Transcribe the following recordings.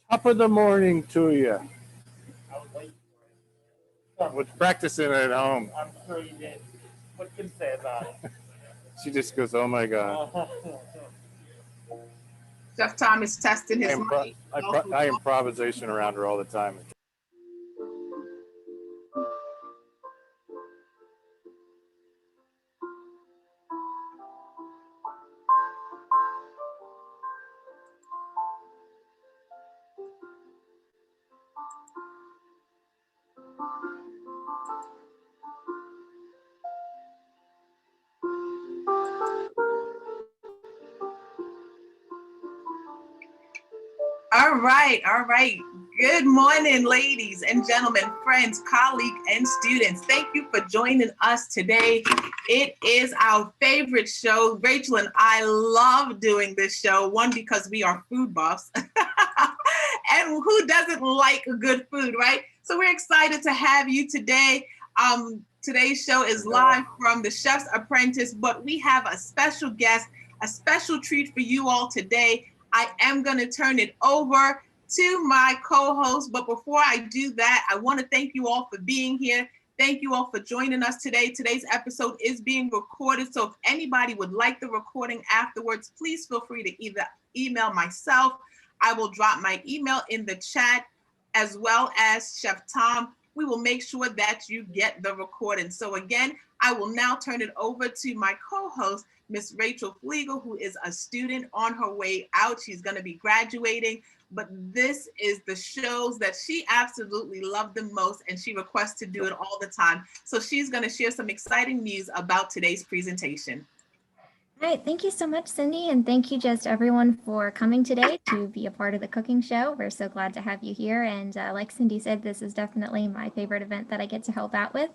Top of the morning to you. I was waiting I was practicing at home. I'm sure you did. What can you say about it? She just goes, "Oh my God." Chef Tom is testing his mic. I improvisation around her all the time. All right, all right. Good morning, ladies and gentlemen, friends, colleagues, and students. Thank you for joining us today. It is our favorite show. Rachel and I love doing this show, one, because we are food buffs. And who doesn't like good food, right? So we're excited to have you today. Today's show is live from the Chef's Apprentice, but we have a special guest, a special treat for you all today. I am going to turn it over to my co-host. But before I do that, I want to thank you all for being here. Thank you all for joining us today. Today's episode is being recorded. So if anybody would like the recording afterwards, please feel free to either email myself. I will drop my email in the chat, as well as Chef Tom. We will make sure that you get the recording. So again, I will now turn it over to my co-host, Miss Rachel Flegel, who is a student on her way out. She's going to be graduating, but this is the shows that she absolutely loved the most, and she requests to do it all the time. So she's going to share some exciting news about today's presentation. All right, thank you so much, Cindy, and thank you just everyone for coming today to be a part of the cooking show. We're so glad to have you here, and like Cindy said, this is definitely my favorite event that I get to help out with.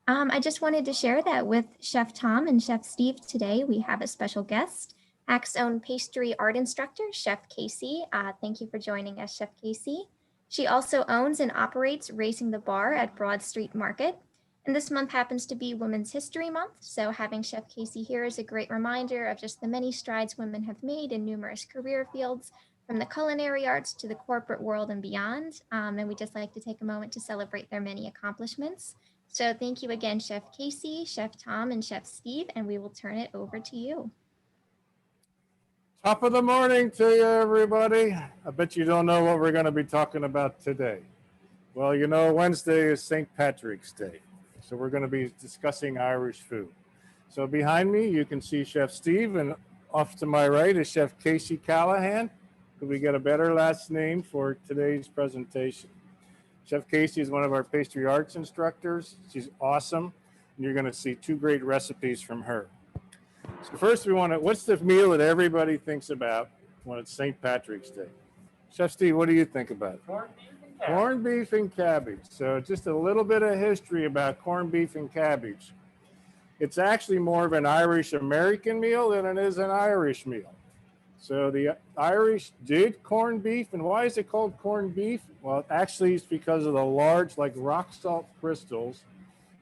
I just wanted to share that with Chef Tom and Chef Steve today, we have a special guest, Hack's own pastry art instructor, Chef Casey. Thank you for joining us, Chef Casey. She also owns and operates Racing the Bar at Broad Street Market. And this month happens to be Women's History Month, so having Chef Casey here is a great reminder of just the many strides women have made in numerous career fields, from the culinary arts to the corporate world and beyond. And we just like to take a moment to celebrate their many accomplishments. So thank you again, Chef Casey, Chef Tom, and Chef Steve, and we will turn it over to you. Top of the morning to you, everybody. I bet you don't know what we're going to be talking about today. Well, you know, Wednesday is St. Patrick's Day. So we're going to be discussing Irish food. So behind me, you can see Chef Steve, and off to my right is Chef Casey Callahan. Could we get a better last name for today's presentation? Chef Casey is one of our pastry arts instructors. She's awesome. And you're going to see two great recipes from her. So first we want to, what's the meal that everybody thinks about when it's St. Patrick's Day? Chef Steve, what do you think about it? Corned beef and cabbage. So just a little bit of history about corned beef and cabbage. It's actually more of an Irish American meal than it is an Irish meal. So the Irish did corned beef, and why is it called corned beef? Well, actually it's because of the large, like rock salt crystals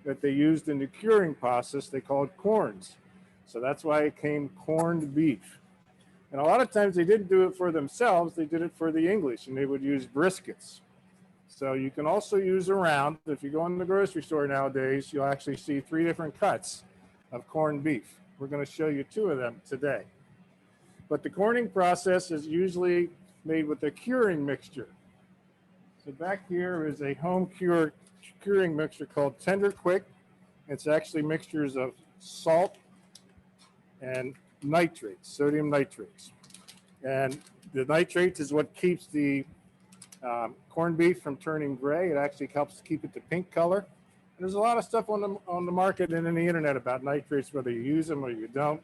that they used in the curing process. They called corns. So that's why it came corned beef. And a lot of times they didn't do it for themselves, they did it for the English, and they would use briskets. So you can also use around, if you go in the grocery store nowadays, you'll actually see 3 different cuts of corned beef. We're going to show you 2 of them today. But the corning process is usually made with a curing mixture. So back here is a home curing mixture called Tender Quick. It's actually mixtures of salt and nitrates, sodium nitrates. And the nitrates is what keeps the corned beef from turning gray. It actually helps keep it the pink color. And there's a lot of stuff on the market and in the internet about nitrates, whether you use them or you don't.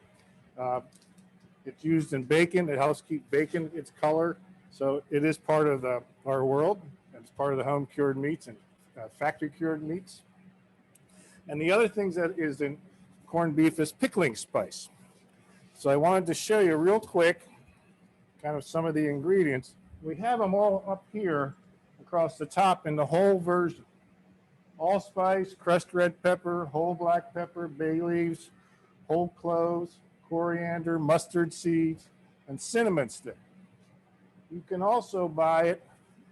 It's used in bacon. It helps keep bacon its color. So it is part of our world. It's part of the home cured meats and factory cured meats. And the other things that is in corned beef is pickling spice. So I wanted to show you real quick kind of some of the ingredients. We have them all up here across the top in the whole version. Allspice, crushed red pepper, whole black pepper, bay leaves, whole cloves, coriander, mustard seeds, and cinnamon stick. You can also buy it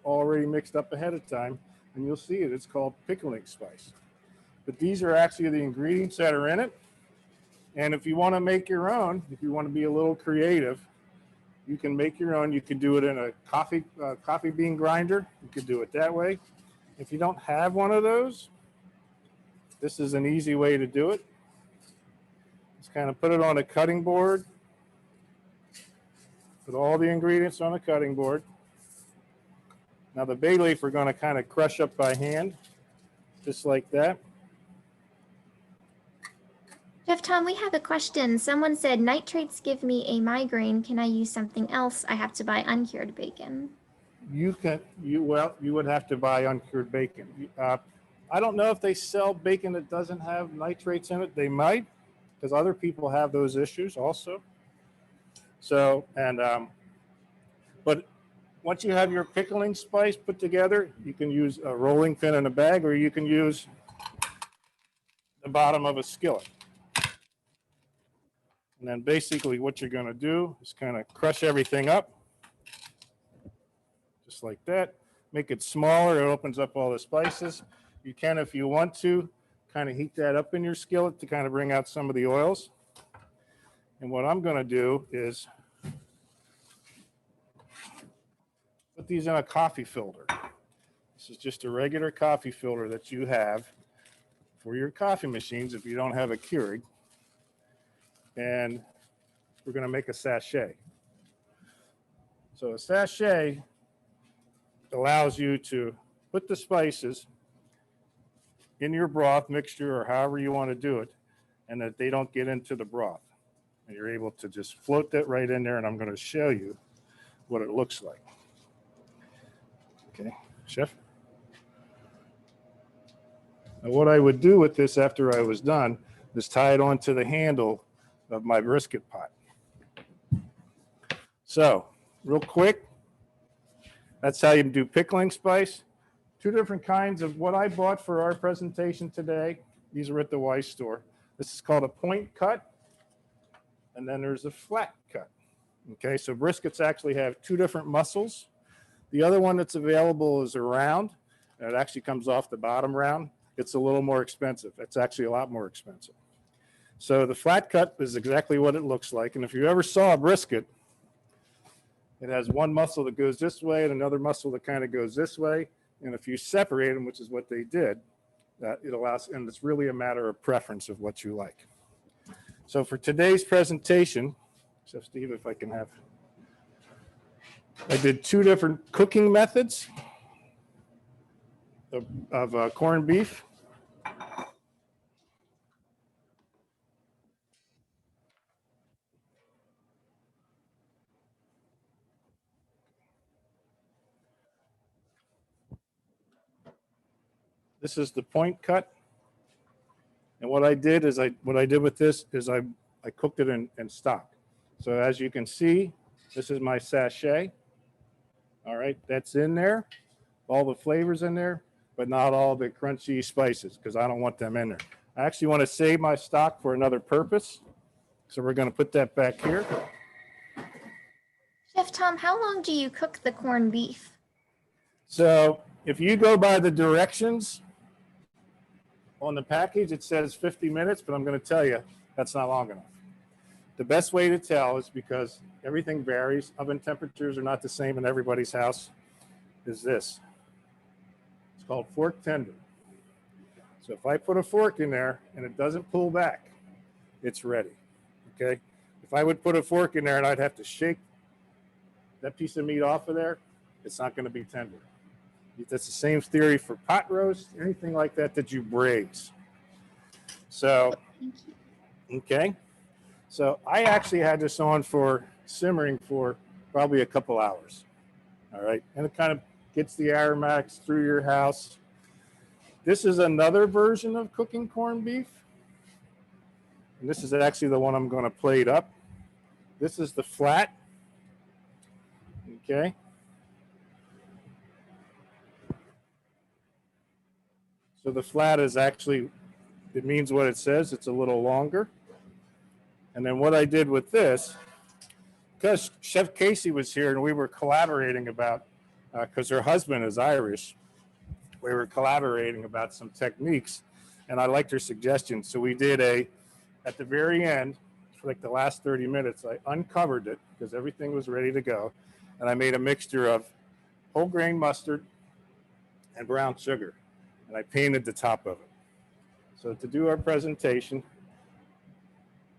already mixed up ahead of time, and you'll see it. It's called pickling spice. But these are actually the ingredients that are in it. And if you want to make your own, if you want to be a little creative, you can make your own. You can do it in a coffee bean grinder. You could do it that way. If you don't have one of those, this is an easy way to do it. Just kind of put it on a cutting board. Put all the ingredients on a cutting board. Now the bay leaf we're going to kind of crush up by hand, just like that. Chef Tom, we have a question. Someone said, nitrates give me a migraine. Can I use something else? I have to buy uncured bacon. You would have to buy uncured bacon. I don't know if they sell bacon that doesn't have nitrates in it. They might, because other people have those issues also. So, but once you have your pickling spice put together, you can use a rolling pin in a bag, or you can use the bottom of a skillet. And then basically what you're going to do is kind of crush everything up, just like that. Make it smaller. It opens up all the spices. You can, if you want to, kind of heat that up in your skillet to kind of bring out some of the oils. And what I'm going to do is put these in a coffee filter. This is just a regular coffee filter that you have for your coffee machines if you don't have a Keurig. And we're going to make a sachet. So a sachet allows you to put the spices in your broth mixture, or however you want to do it, and that they don't get into the broth. And you're able to just float that right in there, and I'm going to show you what it looks like. Okay, Chef? Now what I would do with this after I was done is tie it onto the handle of my brisket pot. So, real quick, that's how you do pickling spice. Two different kinds of what I bought for our presentation today. These are at the Weiss store. This is called a point cut, and then there's a flat cut. Okay, so briskets actually have two different muscles. The other one that's available is a round, and it actually comes off the bottom round. It's a little more expensive. It's actually a lot more expensive. So the flat cut is exactly what it looks like. And if you ever saw a brisket, it has one muscle that goes this way and another muscle that kind of goes this way. And if you separate them, which is what they did, it allows, and it's really a matter of preference of what you like. So for today's presentation, Chef Steve, if I can have, I did two different cooking methods of corned beef. This is the point cut. And what I did is what I did with this is I cooked it in stock. So as you can see, this is my sachet. All right, that's in there. All the flavors in there, but not all the crunchy spices, because I don't want them in there. I actually want to save my stock for another purpose. So we're going to put that back here. Chef Tom, how long do you cook the corned beef? So if you go by the directions on the package, it says 50 minutes, but I'm going to tell you that's not long enough. The best way to tell is because everything varies. Oven temperatures are not the same in everybody's house. Is this. It's called fork tender. So if I put a fork in there and it doesn't pull back, it's ready. Okay. If I would put a fork in there and I'd have to shake that piece of meat off of there, it's not going to be tender. That's the same theory for pot roast, anything like that that you braise. So, okay. So I actually had this on for simmering for probably a couple hours. All right. And it kind of gets the aromatics through your house. This is another version of cooking corned beef. And this is actually the one I'm going to plate up. This is the flat. Okay. So the flat is actually, it means what it says. It's a little longer. And then what I did with this, because Chef Casey was here and we were collaborating about, because her husband is Irish, we were collaborating about some techniques, and I liked her suggestion. So we did at the very end, for like the last 30 minutes, I uncovered it because everything was ready to go. And I made a mixture of whole grain mustard and brown sugar. And I painted the top of it. So to do our presentation,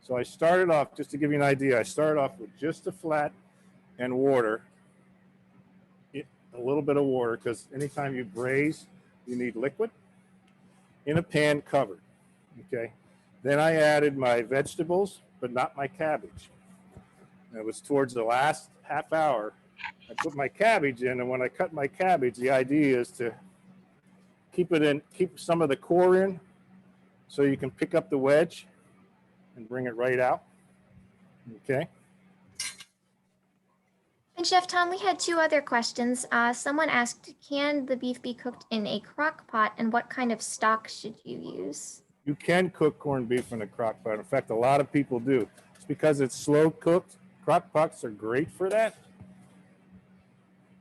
so I started off, just to give you an idea, I started off with just a flat and water, a little bit of water, because anytime you braise, you need liquid, in a pan covered, okay? Then I added my vegetables, but not my cabbage. And it was towards the last half hour, I put my cabbage in, and when I cut my cabbage, the idea is to keep some of the core in, so you can pick up the wedge and bring it right out, okay? And Chef Tom, we had two other questions. Someone asked, can the beef be cooked in a crock pot, and what kind of stock should you use? You can cook corned beef in a crock pot. In fact, a lot of people do. It's because it's slow cooked. Crock pots are great for that.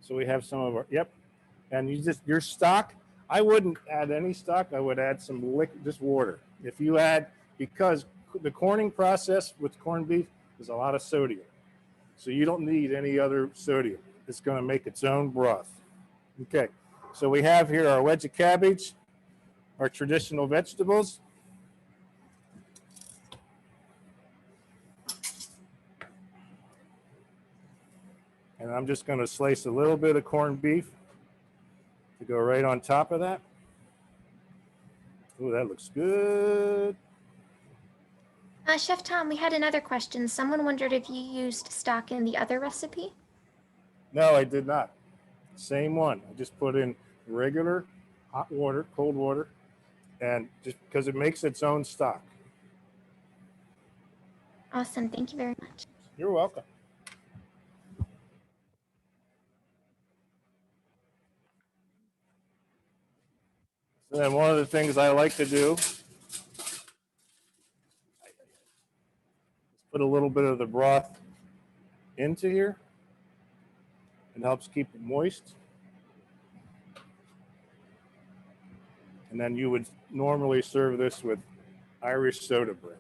So we have some of our, yep. And your stock, I wouldn't add any stock. I would add some liquid, just water. If you add, because the corning process with corned beef is a lot of sodium. So you don't need any other sodium. It's going to make its own broth. Okay, so we have here our wedge of cabbage, our traditional vegetables. And I'm just going to slice a little bit of corned beef to go right on top of that. Oh, that looks good. Chef Tom, we had another question. Someone wondered if you used stock in the other recipe? No, I did not. Same one. I just put in regular hot water, cold water, and just because it makes its own stock. Awesome. Thank you very much. You're welcome. So then one of the things I like to do is put a little bit of the broth into here. It helps keep it moist. And then you would normally serve this with Irish soda bread.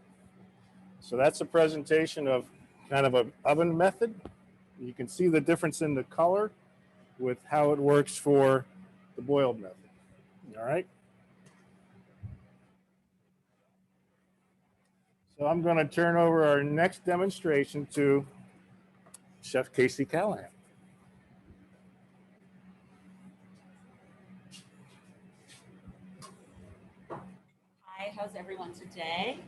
So that's a presentation of kind of an oven method. You can see the difference in the color with how it works for the boiled method. All right. So I'm going to turn over our next demonstration to Chef Casey Callahan. Hi, how's everyone today?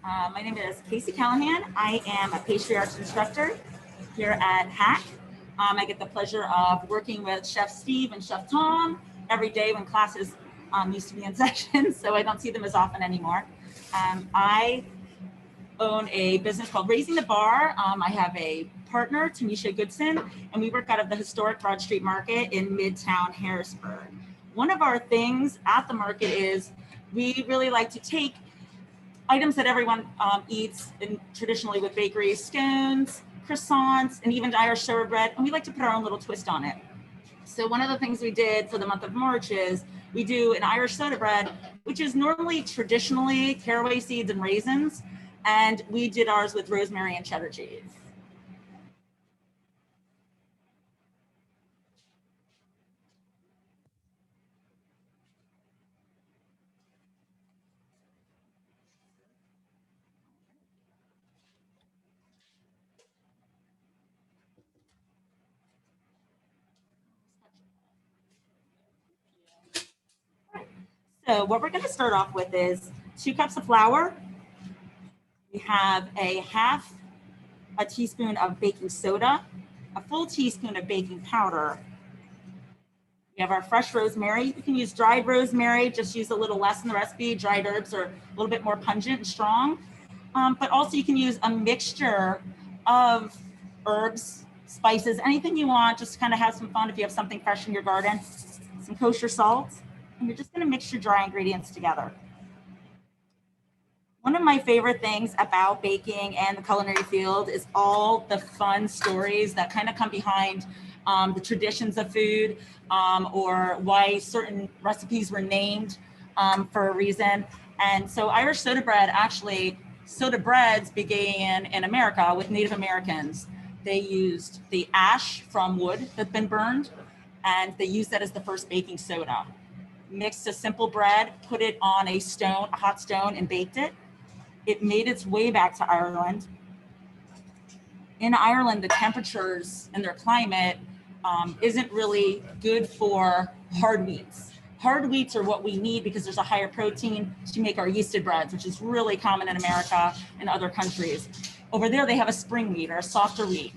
My name is Casey Callahan. I am a pastry arts instructor here at HAC. I get the pleasure of working with Chef Steve and Chef Tom every day when classes used to be in session, so I don't see them as often anymore. I own a business called Raising the Bar. I have a partner, Tanisha Goodson, and we work out of the historic Broad Street Market in Midtown Harrisburg. One of our things at the market is we really like to take items that everyone eats traditionally with bakeries, scones, croissants, and even Irish soda bread, and we like to put our own little twist on it. So one of the things we did for the month of March is we do an Irish soda bread, which is normally traditionally caraway seeds and raisins, and we did ours with rosemary and cheddar cheese. So what we're going to start off with is 2 cups of flour. We have a half a teaspoon of baking soda, a full teaspoon of baking powder. We have our fresh rosemary. You can use dried rosemary, just use a little less in the recipe. Dried herbs are a little bit more pungent and strong. But also you can use a mixture of herbs, spices, anything you want, just to kind of have some fun if you have something fresh in your garden. Some kosher salt. And you're just going to mix your dry ingredients together. One of my favorite things about baking and the culinary field is all the fun stories that kind of come behind the traditions of food, or why certain recipes were named for a reason. And so Irish soda bread, actually, soda breads began in America with Native Americans. They used the ash from wood that's been burned, and they used that as the first baking soda. Mixed a simple bread, put it on a stone, a hot stone, and baked it. It made its way back to Ireland. In Ireland, the temperatures and their climate isn't really good for hard wheats. Hard wheats are what we need because there's a higher protein to make our yeasted breads, which is really common in America and other countries. Over there, they have a spring wheat or a softer wheat.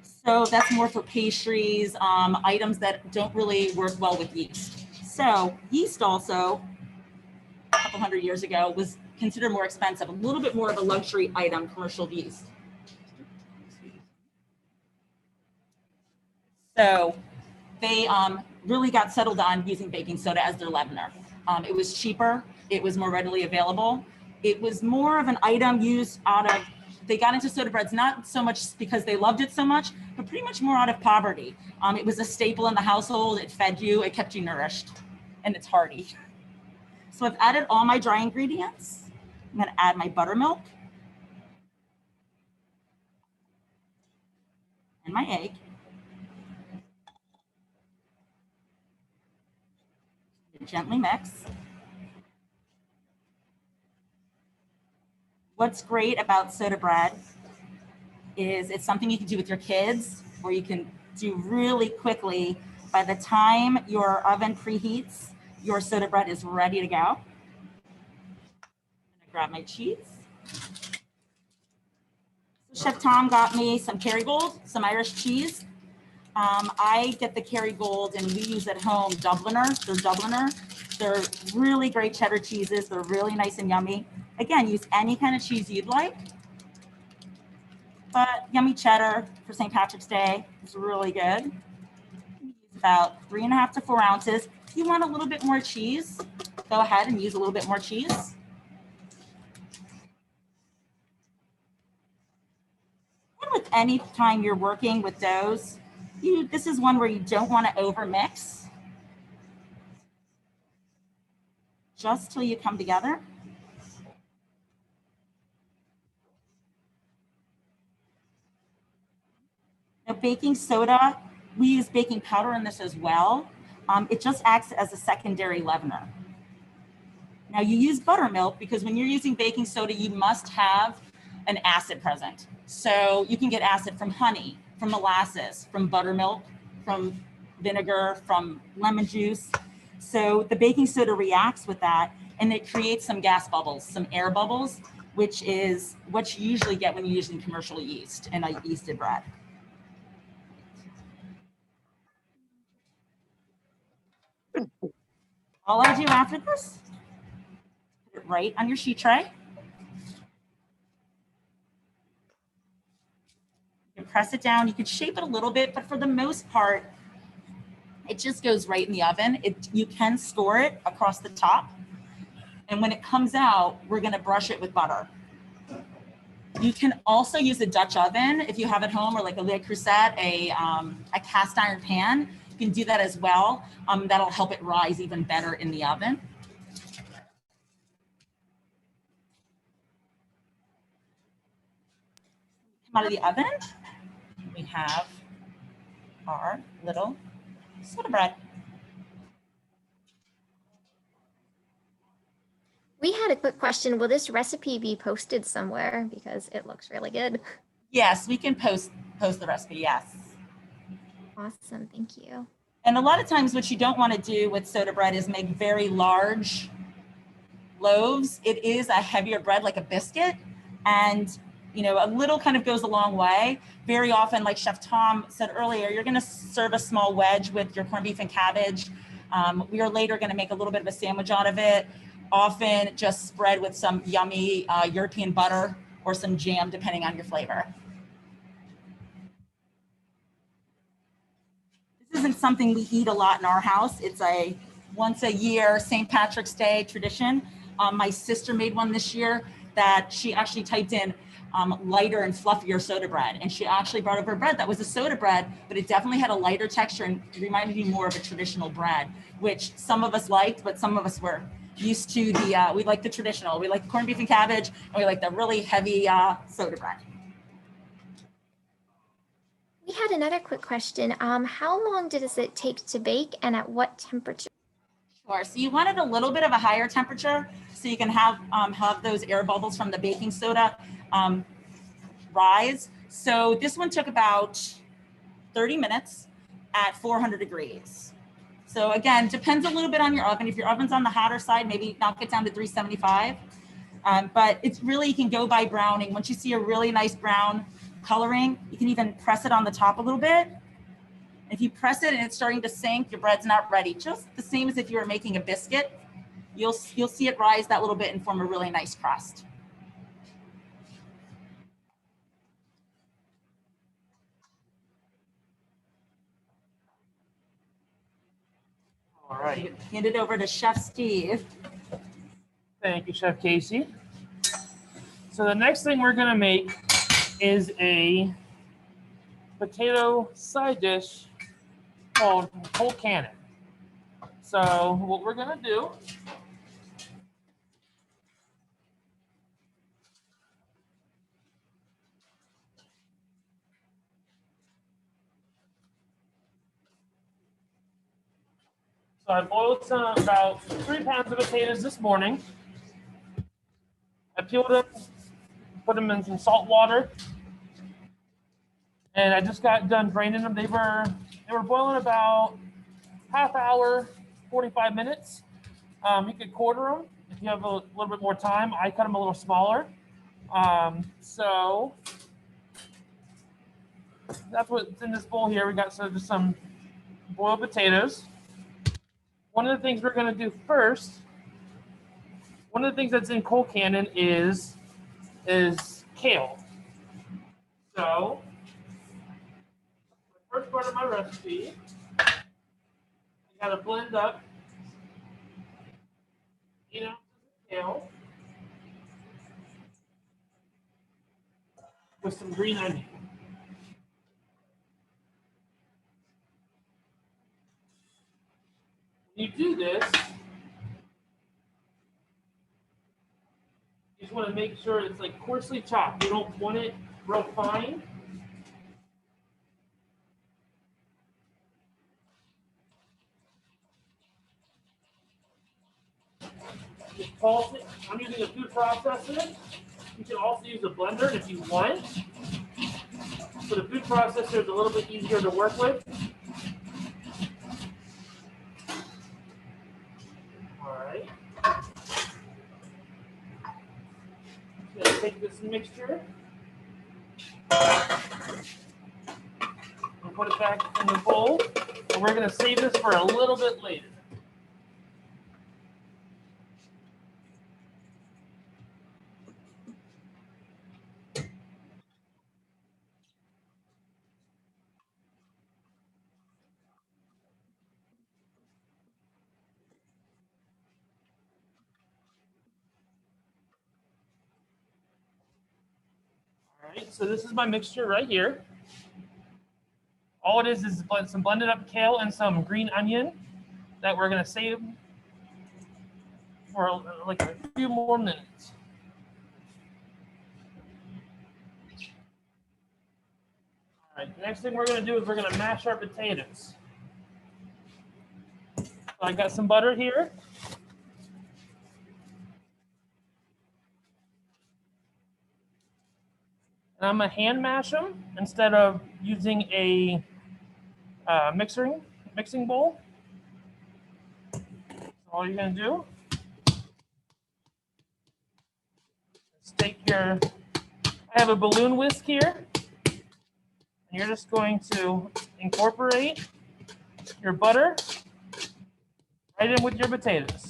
So that's more for pastries, items that don't really work well with yeast. So yeast also, a couple hundred years ago, was considered more expensive, a little bit more of a luxury item, commercial yeast. So they really got settled on using baking soda as their leavener. It was cheaper, it was more readily available. It was more of an item used out of, they got into soda breads not so much because they loved it so much, but pretty much more out of poverty. It was a staple in the household, it fed you, it kept you nourished, and it's hearty. So I've added all my dry ingredients. I'm gonna add my buttermilk and my egg. Gently mix. What's great about soda bread is it's something you can do with your kids, or you can do really quickly. By the time your oven preheats, your soda bread is ready to go. I'm gonna grab my cheese. So Chef Tom got me some Kerrygold, some Irish cheese. I get the Kerrygold and we use at home Dubliner. They're Dubliner. They're really great cheddar cheeses. They're really nice and yummy. Again, use any kind of cheese you'd like, but yummy cheddar for St. Patrick's Day is really good. Use about 3.5 to 4 ounces. If you want a little bit more cheese, go ahead and use a little bit more cheese. And with any time you're working with doughs, this is one where you don't want to over mix, just till you come together. Now, baking soda, we use baking powder in this as well. It just acts as a secondary leavener. Now you use buttermilk because when you're using baking soda, you must have an acid present. So you can get acid from honey, from molasses, from buttermilk, from vinegar, from lemon juice. So the baking soda reacts with that and it creates some gas bubbles, some air bubbles, which is what you usually get when you're using commercial yeast in a yeasted bread. All I do after this, put it right on your sheet tray. You can press it down. You can shape it a little bit, but for the most part, it just goes right in the oven. You can store it across the top. And when it comes out, we're gonna brush it with butter. You can also use a Dutch oven if you have at home, or like a Le Creuset, a cast iron pan. You can do that as well. That'll help it rise even better in the oven. Come out of the oven, we have our little soda bread. We had a quick question. Will this recipe be posted somewhere? Because it looks really good. Yes, we can post the recipe, yes. Awesome, thank you. And a lot of times what you don't want to do with soda bread is make very large loaves. It is a heavier bread, like a biscuit. And you know, a little kind of goes a long way. Very often, like Chef Tom said earlier, you're gonna serve a small wedge with your corned beef and cabbage. We are later gonna make a little bit of a sandwich out of it, often just spread with some yummy European butter or some jam, depending on your flavor. This isn't something we eat a lot in our house. It's a once a year St. Patrick's Day tradition. My sister made one this year that she actually typed in lighter and fluffier soda bread. And she actually brought over bread that was a soda bread, but it definitely had a lighter texture and reminded me more of a traditional bread, which some of us liked, but some of us were used to we like the traditional. We like the corned beef and cabbage, and we like the really heavy soda bread. We had another quick question. How long does it take to bake and at what temperature? Sure. So you wanted a little bit of a higher temperature so you can have those air bubbles from the baking soda rise. So this one took about 30 minutes at 400 degrees. So again, depends a little bit on your oven. If your oven's on the hotter side, maybe knock it down to 375. But it's really, you can go by browning. Once you see a really nice brown coloring, you can even press it on the top a little bit. If you press it and it's starting to sink, your bread's not ready. Just the same as if you were making a biscuit. You'll see it rise that little bit and form a really nice crust. All right. Hand it over to Chef Steve. Thank you, Chef Casey. So the next thing we're gonna make is a potato side dish called whole cannon. So what we're gonna do So I boiled about 3 pounds of potatoes this morning. I peeled them, put them in some salt water, and I just got done draining them. They were boiling about half hour, 45 minutes. You could quarter them if you have a little bit more time. I cut them a little smaller. So that's what's in this bowl here. We got just some boiled potatoes. One of the things we're going to do first, one of the things that's in cold cannon is kale. So the first part of my recipe, I got to blend up 8 ounces of kale with some green onion. When you do this, you just want to make sure it's like coarsely chopped. You don't want it real fine. Just pulse it. I'm using a food processor. You can also use a blender if you want. So the food processor is a little bit easier to work with. All right. I'm going to take this mixture and put it back in the bowl. And we're going to save this for a little bit later. All right, so this is my mixture right here. All it is some blended up kale and some green onion that we're going to save for like a few more minutes. All right, the next thing we're going to do is we're going to mash our potatoes. So I got some butter here. And I'm going to hand mash them instead of using a mixing bowl. So all you're going to do is take I have a balloon whisk here, and you're just going to incorporate your butter right in with your potatoes.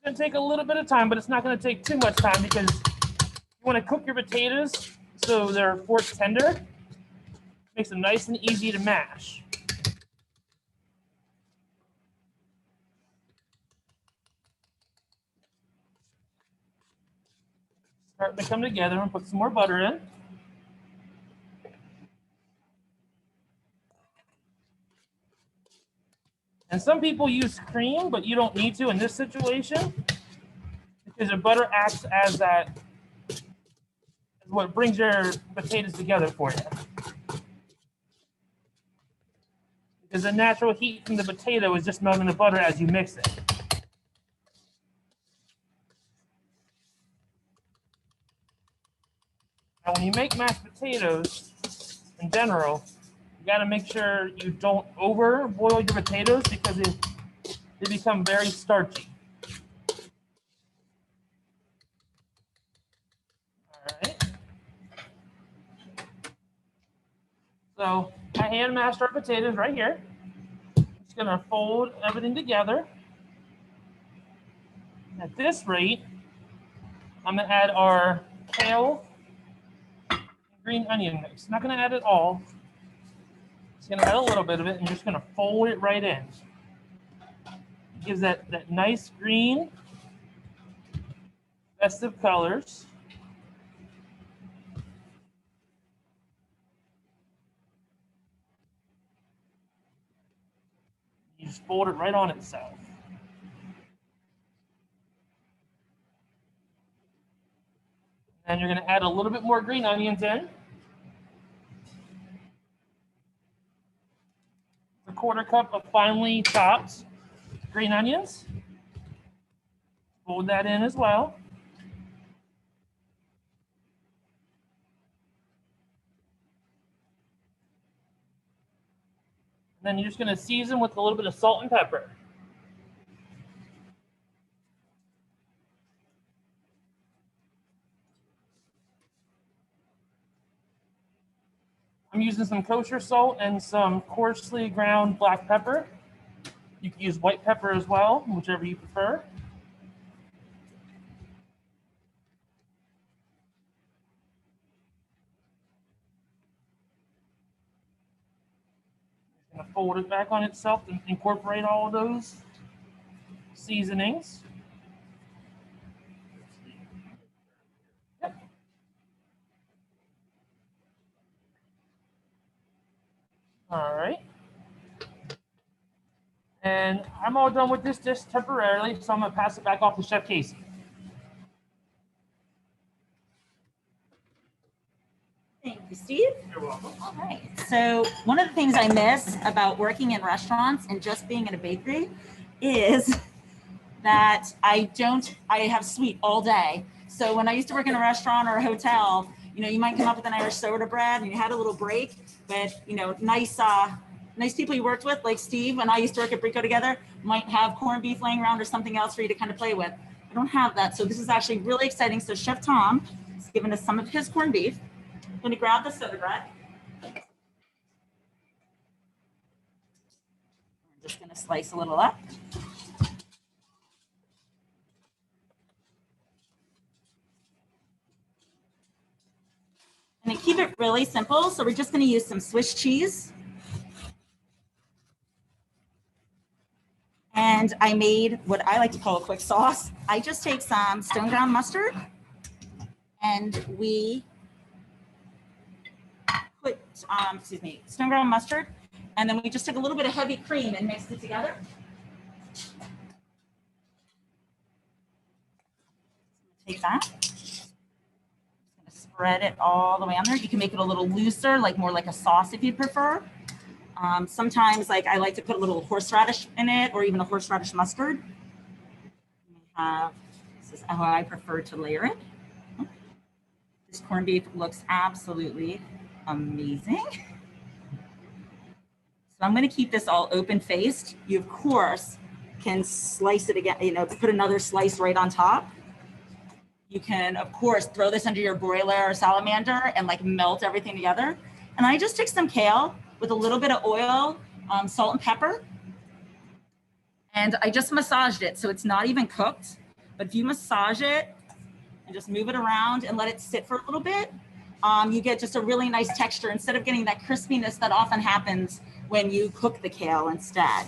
It's going to take a little bit of time, but it's not going to take too much time because you want to cook your potatoes so they're fork tender. Makes them nice and easy to mash. Starting to come together, and put some more butter in. And some people use cream, but you don't need to in this situation because the butter acts as that, as what brings your potatoes together for you. Because the natural heat from the potato is just melting the butter as you mix it. Now, when you make mashed potatoes, in general, you got to make sure you don't over boil your potatoes because they become very starchy. All right. So I hand mashed our potatoes right here. Just gonna fold everything together. At this rate, I'm gonna add our kale and green onion mix. I'm not gonna add it all. Just gonna add a little bit of it and just gonna fold it right in. It gives that nice green, festive colors. You just fold it right on itself. And you're gonna add a little bit more green onions in. A 1/4 cup of finely chopped green onions. Fold that in as well. And then you're just gonna season with a little bit of salt and pepper. I'm using some kosher salt and some coarsely ground black pepper. You can use white pepper as well, whichever you prefer. Just gonna fold it back on itself and incorporate all of those seasonings. Yep. All right. And I'm all done with this dish temporarily, so I'm gonna pass it back off to Chef Casey. Thank you, Steve. You're welcome. All right. So one of the things I miss about working in restaurants and just being in a bakery is that I have sweet all day. So when I used to work in a restaurant or a hotel, you might come up with an Irish soda bread and you had a little break, but nice people you worked with, like Steve, when I used to work at Brico together, might have corned beef laying around or something else for you to kind of play with. I don't have that. So this is actually really exciting. So Chef Tom has given us some of his corned beef. I'm going to grab the soda bread. I'm just going to slice a little up. And keep it really simple. So we're just going to use some Swiss cheese. And I made what I like to call a quick sauce. I just take some stone ground mustard and we put, stone ground mustard. And then we just took a little bit of heavy cream and mixed it together. Take that. Spread it all the way on there. You can make it a little looser, more like a sauce if you prefer. Sometimes I like to put a little horseradish in it or even a horseradish mustard. This is how I prefer to layer it. This corned beef looks absolutely amazing. So I'm going to keep this all open faced. You of course can slice it again, put another slice right on top. You can of course throw this under your broiler or salamander and melt everything together. And I just took some kale with a little bit of oil, salt and pepper. And I just massaged it. So it's not even cooked, but if you massage it and just move it around and let it sit for a little bit, you get just a really nice texture instead of getting that crispiness that often happens when you cook the kale instead.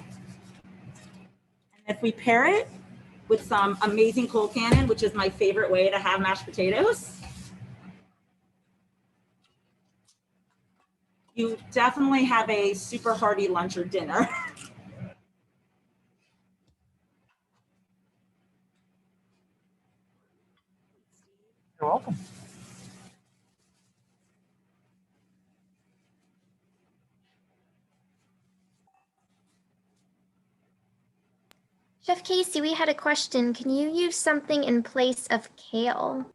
And if we pair it with some amazing cold cannon, which is my favorite way to have mashed potatoes, you definitely have a super hearty lunch or dinner. You're welcome. Chef Casey, we had a question. Can you use something in place of kale?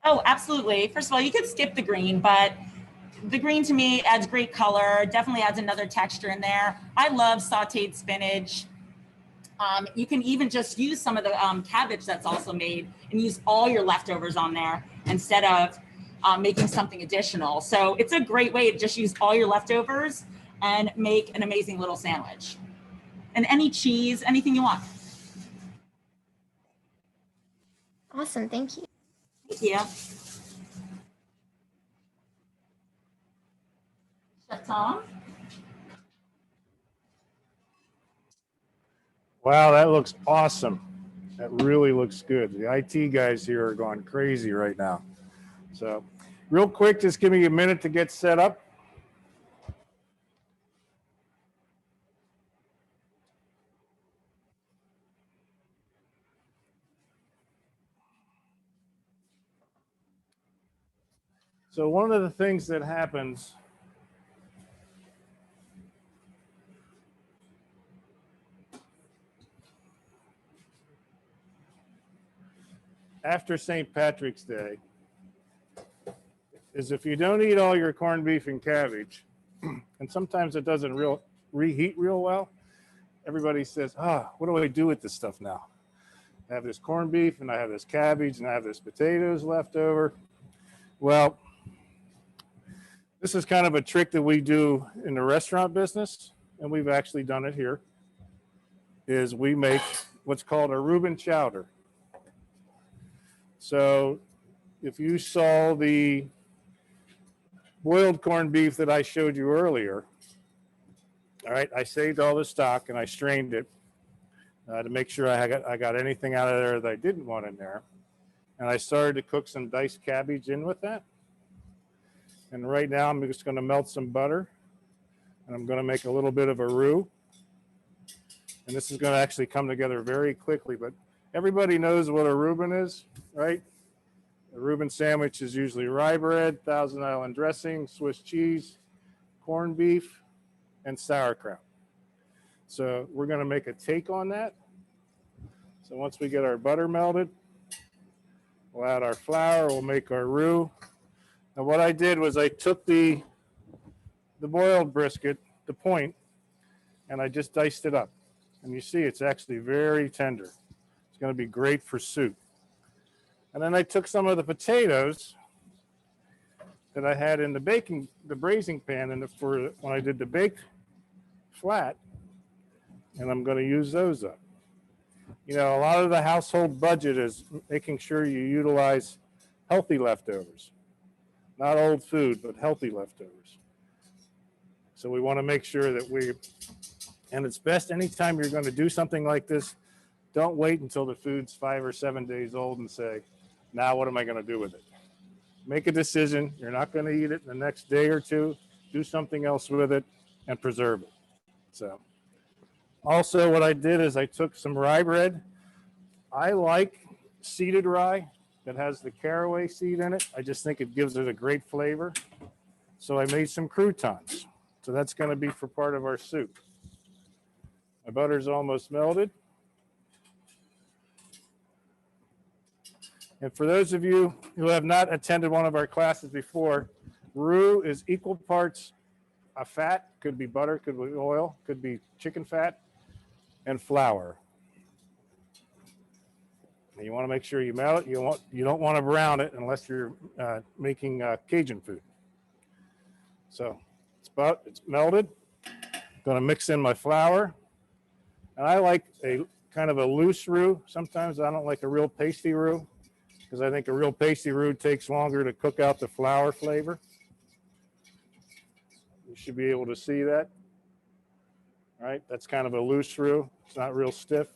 Oh, absolutely. First of all, you could skip the green, but the green to me adds great color, definitely adds another texture in there. I love sauteed spinach. You can even just use some of the cabbage that's also made and use all your leftovers on there instead of making something additional. So it's a great way to just use all your leftovers and make an amazing little sandwich. And any cheese, anything you want. Awesome, thank you. Thank you. Chef Tom? Wow, that looks awesome. That really looks good. The IT guys here are going crazy right now. So real quick, just give me a minute to get set up. So one of the things that happens after St. Patrick's Day is if you don't eat all your corned beef and cabbage, and sometimes it doesn't reheat real well, everybody says, what do I do with this stuff now? I have this corned beef and I have this cabbage and I have this potatoes left over. Well, this is kind of a trick that we do in the restaurant business, and we've actually done it here, is we make what's called a Reuben Chowder. So if you saw the boiled corned beef that I showed you earlier, all right, I saved all the stock and I strained it to make sure I got anything out of there that I didn't want in there. And I started to cook some diced cabbage in with that. And right now I'm just going to melt some butter and I'm going to make a little bit of a roux. And this is going to actually come together very quickly, but everybody knows what a Reuben is, right? A Reuben sandwich is usually rye bread, Thousand Island dressing, Swiss cheese, corned beef, and sauerkraut. So we're going to make a take on that. So once we get our butter melted, we'll add our flour, we'll make our roux. And what I did was I took the boiled brisket, the point, and I just diced it up. And you see it's actually very tender. It's going to be great for soup. And then I took some of the potatoes that I had in the braising pan, and for when I did the baked flat, and I'm going to use those up. You know, a lot of the household budget is making sure you utilize healthy leftovers, not old food, but healthy leftovers. So we want to make sure that and it's best anytime you're going to do something like this, don't wait until the food's 5 or 7 days old and say, now what am I going to do with it? Make a decision. You're not going to eat it in the next day or two. Do something else with it and preserve it. So also what I did is I took some rye bread. I like seeded rye that has the caraway seed in it. I just think it gives it a great flavor. So I made some croutons. So that's going to be for part of our soup. My butter's almost melted. And for those of you who have not attended one of our classes before, roux is equal parts of fat, could be butter, could be oil, could be chicken fat, and flour. And you want to make sure you melt it. You don't want to brown it unless you're making Cajun food. So it's melted. I'm going to mix in my flour. And I like a kind of a loose roux. Sometimes I don't like a real pasty roux. because I think a real pasty roux takes longer to cook out the flour flavor. You should be able to see that. All right, that's kind of a loose roux. It's not real stiff.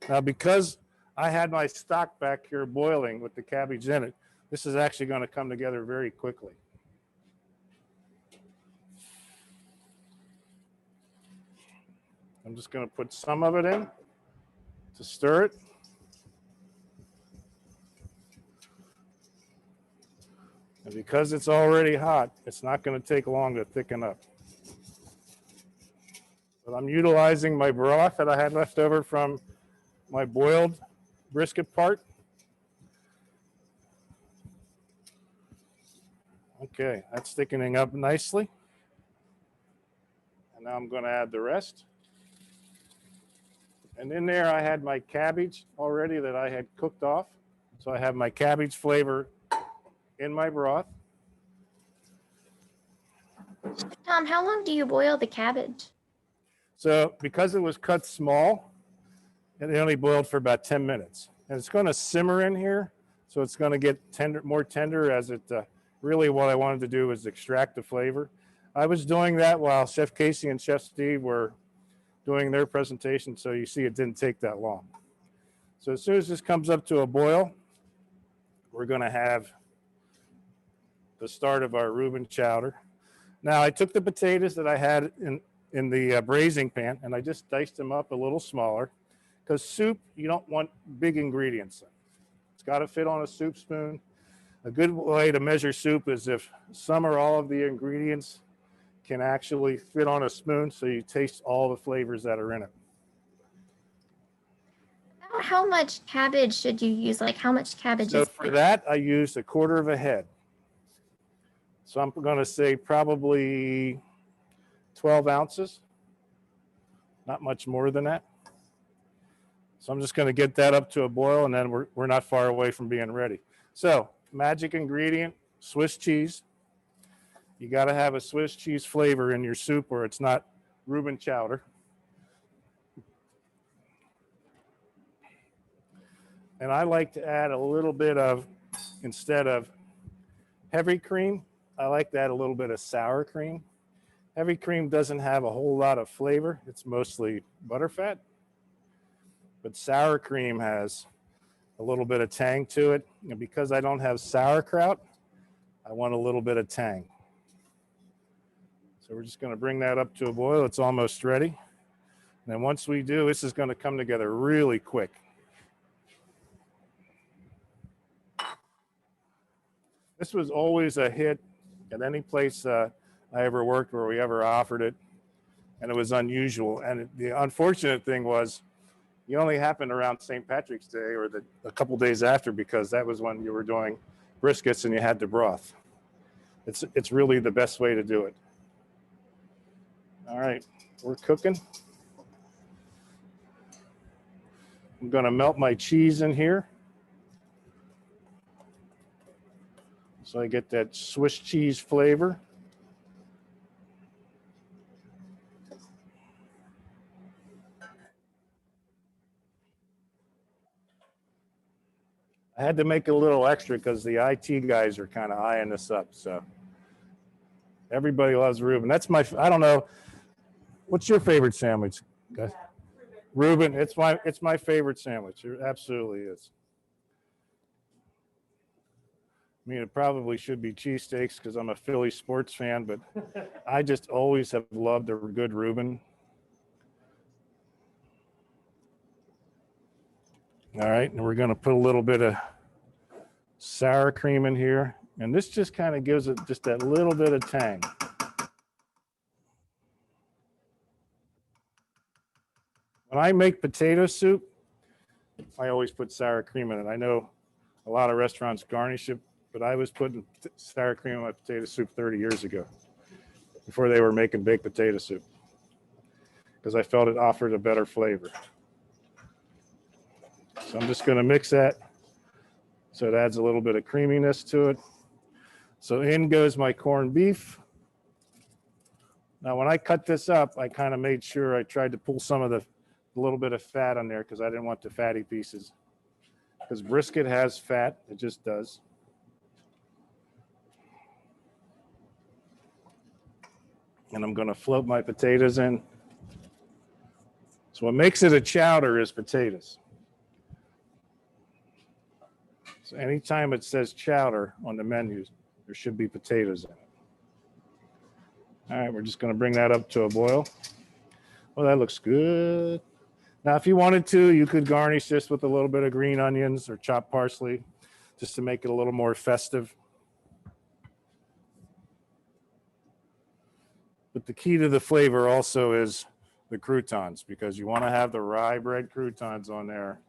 Now, because I had my stock back here boiling with the cabbage in it, this is actually going to come together very quickly. I'm just going to put some of it in to stir it. And because it's already hot, it's not going to take long to thicken up. But I'm utilizing my broth that I had left over from my boiled brisket part. Okay, that's thickening up nicely. And now I'm going to add the rest. And in there I had my cabbage already that I had cooked off. So I have my cabbage flavor in my broth. Tom, how long do you boil the cabbage? So because it was cut small, it only boiled for about 10 minutes. And it's going to simmer in here. So it's going to get tender, more tender as it, really what I wanted to do was extract the flavor. I was doing that while Chef Casey and Chef Steve were doing their presentation. So you see it didn't take that long. So as soon as this comes up to a boil, we're going to have the start of our Reuben Chowder. Now I took the potatoes that I had in the braising pan and I just diced them up a little smaller because soup, you don't want big ingredients in. It's got to fit on a soup spoon. A good way to measure soup is if some or all of the ingredients can actually fit on a spoon so you taste all the flavors that are in it. How much cabbage should you use? Like how much cabbage So is for that, I used 1/4 head. So I'm going to say probably 12 ounces, not much more than that. So I'm just going to get that up to a boil and then we're not far away from being ready. So magic ingredient, Swiss cheese. You got to have a Swiss cheese flavor in your soup or it's not Reuben Chowder. And I like to add a little bit of, instead of heavy cream, I like to add a little bit of sour cream. Heavy cream doesn't have a whole lot of flavor. It's mostly butterfat. But sour cream has a little bit of tang to it. And because I don't have sauerkraut, I want a little bit of tang. So we're just going to bring that up to a boil. It's almost ready. And then once we do, this is going to come together really quick. This was always a hit at any place I ever worked where we ever offered it. And it was unusual. And the unfortunate thing was you only happened around St. Patrick's Day or a couple days after because that was when you were doing briskets and you had the broth. It's really the best way to do it. All right, we're cooking. I'm going to melt my cheese in here. So I get that Swiss cheese flavor. I had to make a little extra because the IT guys are kind of eyeing this up. So everybody loves Reuben. That's my, I don't know. What's your favorite sandwich, guys? Reuben, it's my favorite sandwich. It absolutely is. I mean, it probably should be cheesesteaks because I'm a Philly sports fan, but I just always have loved a good Reuben. All right, and we're going to put a little bit of sour cream in here, and this just kind of gives it just that little bit of tang. When I make potato soup, I always put sour cream in it. I know a lot of restaurants garnish it, but I was putting sour cream in my potato soup 30 years ago, before they were making baked potato soup, because I felt it offered a better flavor. So I'm just going to mix that so it adds a little bit of creaminess to it. So in goes my corned beef. Now, when I cut this up, I kind of made sure I tried to pull some of the little bit of fat on there because I didn't want the fatty pieces because brisket has fat. It just does. And I'm going to float my potatoes in. So what makes it a chowder is potatoes. So anytime it says chowder on the menu, there should be potatoes in it. All right, we're just going to bring that up to a boil. Well, that looks good. Now, if you wanted to, you could garnish this with a little bit of green onions or chopped parsley just to make it a little more festive. But the key to the flavor also is the croutons, because you want to have the rye bread croutons on there.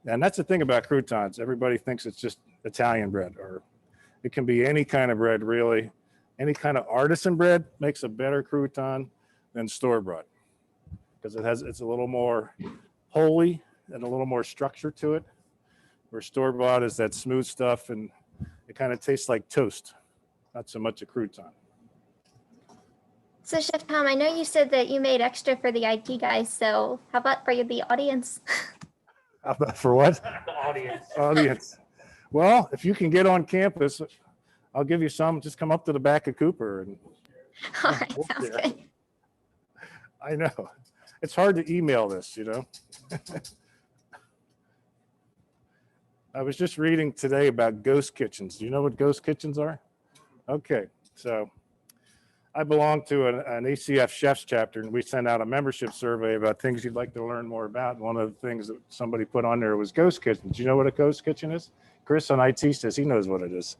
And that's the thing about croutons. Everybody thinks it's just Italian bread, or it can be any kind of bread, really. Any kind of artisan bread makes a better crouton than store-bought, because it's a little more holy and a little more structure to it, where store-bought is that smooth stuff and it kind of tastes like toast, not so much a crouton. So Chef Tom, I know you said that you made extra for the IT guys, so how about for the audience? How about for what? The audience. Audience. Well, if you can get on campus, I'll give you some. Just come up to the back of Cooper. And All right, sounds there. good. I know. It's hard to email this, I was just reading today about ghost kitchens. Do you know what ghost kitchens are? Okay, so I belong to an ACF Chef's chapter, and we send out a membership survey about things you'd like to learn more about. One of the things that somebody put on there was ghost kitchens. Do you know what a ghost kitchen is? Chris on IT says he knows what it is.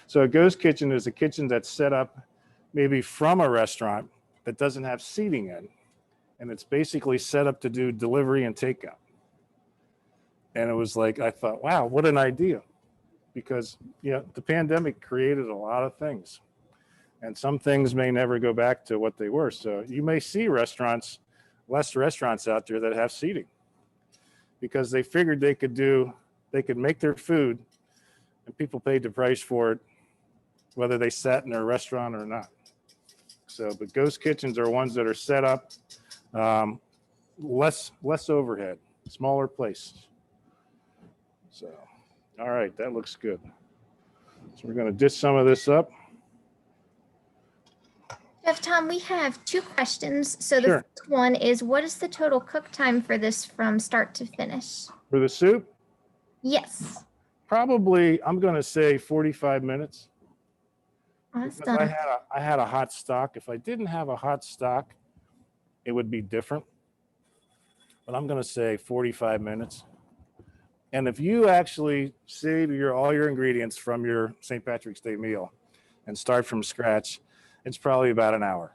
So a ghost kitchen is a kitchen that's set up maybe from a restaurant that doesn't have seating in, and it's basically set up to do delivery and takeout. And it was like, I thought, wow, what an idea. Because, the pandemic created a lot of things. And some things may never go back to what they were. So you may see less restaurants out there that have seating, because they figured they could make their food and people paid the price for it, whether they sat in their restaurant or not. So, but ghost kitchens are ones that are set up, less overhead, smaller place. So, all right, that looks good. So we're going to dish some of this up. Chef Tom, we have two questions. So the Sure. first one is, what is the total cook time for this from start to finish? For the soup, Yes. probably, I'm going to say 45 minutes. Because Awesome. I had a hot stock. If I didn't have a hot stock, it would be different. But I'm going to say 45 minutes. And if you actually save all your ingredients from your St. Patrick's Day meal and start from scratch, it's probably about an hour,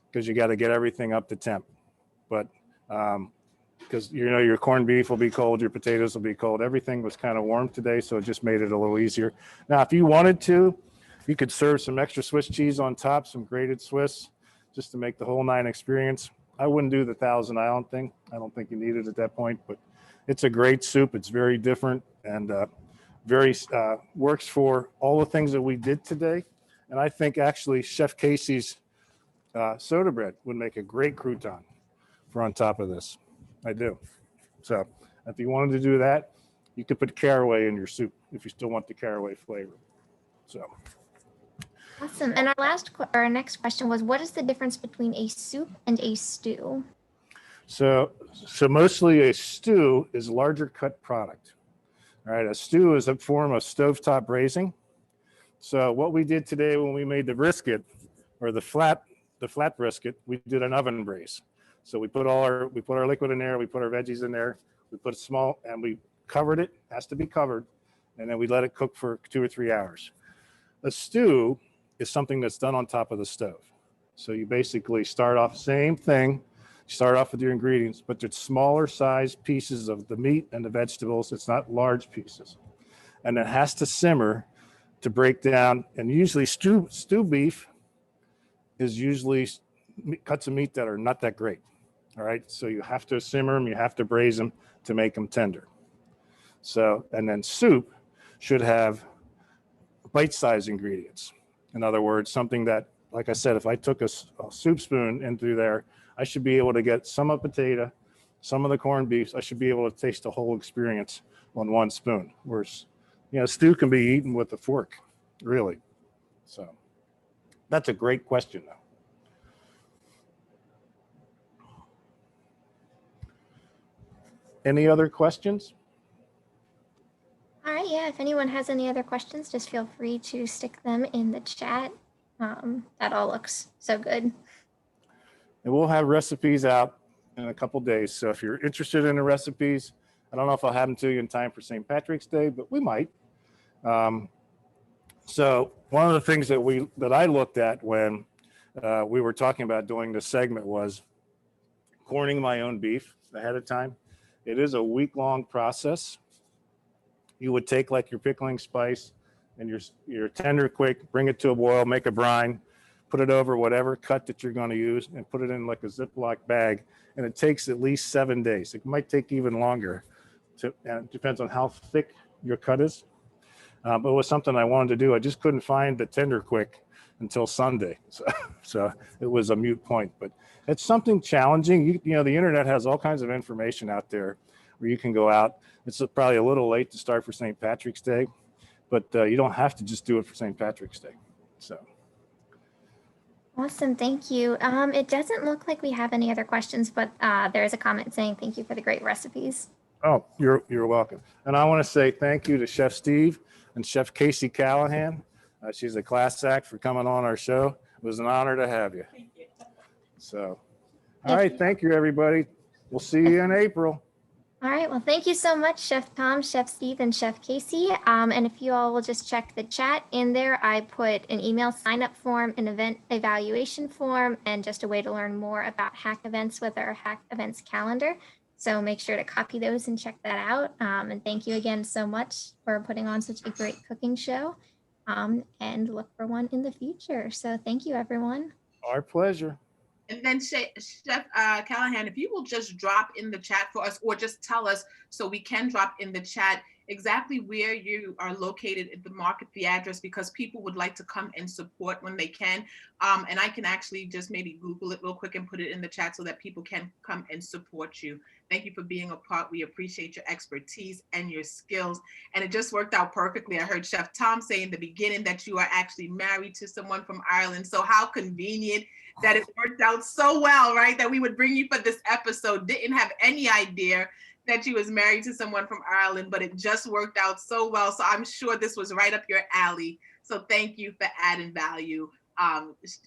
because you got to get everything up to temp. But because your corned beef will be cold, your potatoes will be cold. Everything was kind of warm today, so it just made it a little easier. Now, if you wanted to, you could serve some extra Swiss cheese on top, some grated Swiss, just to make the whole 9 experience. I wouldn't do the Thousand Island thing. I don't think you need it at that point, but it's a great soup. It's very different and very works for all the things that we did today. And I think actually Chef Casey's soda bread would make a great crouton for on top of this. I do. So if you wanted to do that, you could put caraway in your soup if you still want the caraway flavor. So. Awesome. And our next question was, what is the difference between a soup and a stew? So mostly a stew is larger cut product. All right, a stew is a form of stovetop braising. So what we did today when we made the brisket, or the flat brisket, we did an oven braise. So we put our liquid in there, we put our veggies in there, we put and we covered it, has to be covered, and then we let it cook for 2 or 3 hours. A stew is something that's done on top of the stove. So you basically start off same thing. You start off with your ingredients, but they're smaller size pieces of the meat and the vegetables. It's not large pieces. And it has to simmer to break down. And usually stew beef is usually cuts of meat that are not that great. All right. So you have to simmer them, you have to braise them to make them tender. So, and then soup should have bite-sized ingredients. In other words, something that, like I said, if I took a soup spoon in through there, I should be able to get some of potato, some of the corned beefs, I should be able to taste the whole experience on one spoon. Whereas, stew can be eaten with a fork, really. So that's a great question, though. Any other questions? All right, yeah, if anyone has any other questions, just feel free to stick them in the chat. That all looks so good. And we'll have recipes out in a couple days. So if you're interested in the recipes, I don't know if I'll have them to you in time for St. Patrick's Day, but we might. So one of the things that I looked at when we were talking about doing this segment was corning my own beef ahead of time. It is a week-long process. You would take like your pickling spice and your tender quick, bring it to a boil, make a brine, put it over whatever cut that you're going to use, and put it in like a Ziploc bag. And it takes at least 7 days. It might take even longer. And it depends on how thick your cut is. But it was something I wanted to do. I just couldn't find the tender quick until Sunday. So it was a moot point. But it's something challenging. The internet has all kinds of information out there where you can go out. It's probably a little late to start for St. Patrick's Day, but you don't have to just do it for St. Patrick's Day. So. Awesome, thank you. It doesn't look like we have any other questions, but there is a comment saying thank you for the great recipes. Oh, you're welcome. And I want to say thank you to Chef Steve and Chef Casey Callahan. She's a class act for coming on our show. It was an honor to have you. Thank you. So, all right, thank you, everybody. We'll see you in April. All right, well, thank you so much, Chef Tom, Chef Steve, and Chef Casey. And if you all will just check the chat in there, I put an email sign-up form, an event evaluation form, and just a way to learn more about Hack events with our Hack events calendar. So make sure to copy those and check that out. And thank you again so much for putting on such a great cooking show, and look for one in the future. So thank you, everyone. Our pleasure. And then Chef Callahan, if you will just drop in the chat for us, or just tell us so we can drop in the chat exactly where you are located at the market, the address, because people would like to come and support when they can. And I can actually just maybe Google it real quick and put it in the chat so that people can come and support you. Thank you for being a part. We appreciate your expertise and your skills. And it just worked out perfectly. I heard Chef Tom say in the beginning that you are actually married to someone from Ireland. So how convenient that it worked out so well, right? That we would bring you for this episode. Didn't have any idea that you was married to someone from Ireland, but it just worked out so well. So I'm sure this was right up your alley. So thank you for adding value.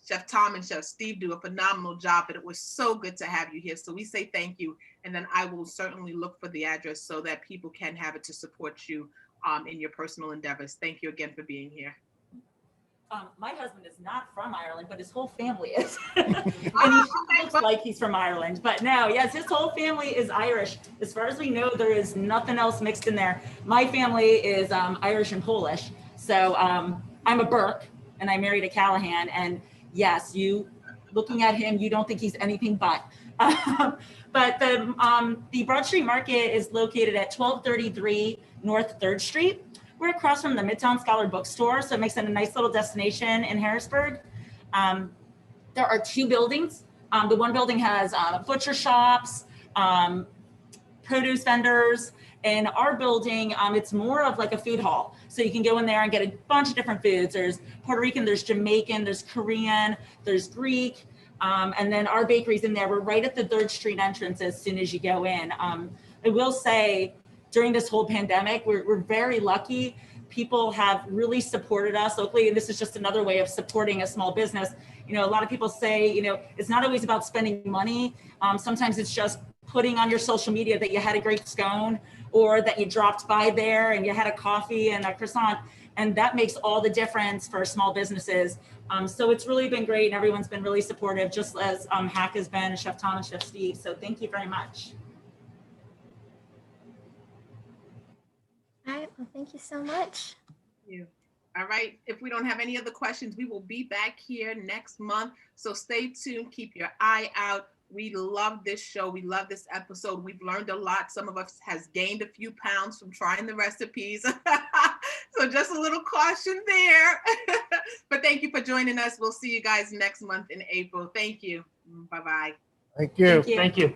Chef Tom and Chef Steve do a phenomenal job, but it was so good to have you here. So we say thank you. And then I will certainly look for the address so that people can have it to support you in your personal endeavors. Thank you again for being here. My husband is not from Ireland, but his whole family is. And he looks like he's from Ireland. But no, yes, his whole family is Irish. As far as we know, there is nothing else mixed in there. My family is Irish and Polish. So I'm a Burke and I married a Callahan. And yes, looking at him, you don't think he's anything but. But the Broad Street Market is located at 1233 North 3rd Street. We're across from the Midtown Scholar Bookstore, so it makes it a nice little destination in Harrisburg. There are 2 buildings. The one building has butcher shops, produce vendors. In our building, it's more of like a food hall. So you can go in there and get a bunch of different foods. There's Puerto Rican, there's Jamaican, there's Korean, there's Greek. And then our bakery's in there. We're right at the 3rd Street entrance as soon as you go in. I will say, during this whole pandemic, we're very lucky. People have really supported us locally, and this is just another way of supporting a small business. A lot of people say, it's not always about spending money. Sometimes it's just putting on your social media that you had a great scone, or that you dropped by there and you had a coffee and a croissant, and that makes all the difference for small businesses. So it's really been great, and everyone's been really supportive, just as Hack has been, Chef Tom and Chef Steve. So thank you very much. All right, well, thank you so much. Thank you. All right, if we don't have any other questions, we will be back here next month. So stay tuned, keep your eye out. We love this show. We love this episode. We've learned a lot. Some of us has gained a few pounds from trying the recipes. So just a little caution there. But thank you for joining us. We'll see you guys next month in April. Thank you. Bye-bye. Thank you. Thank you. Thank you.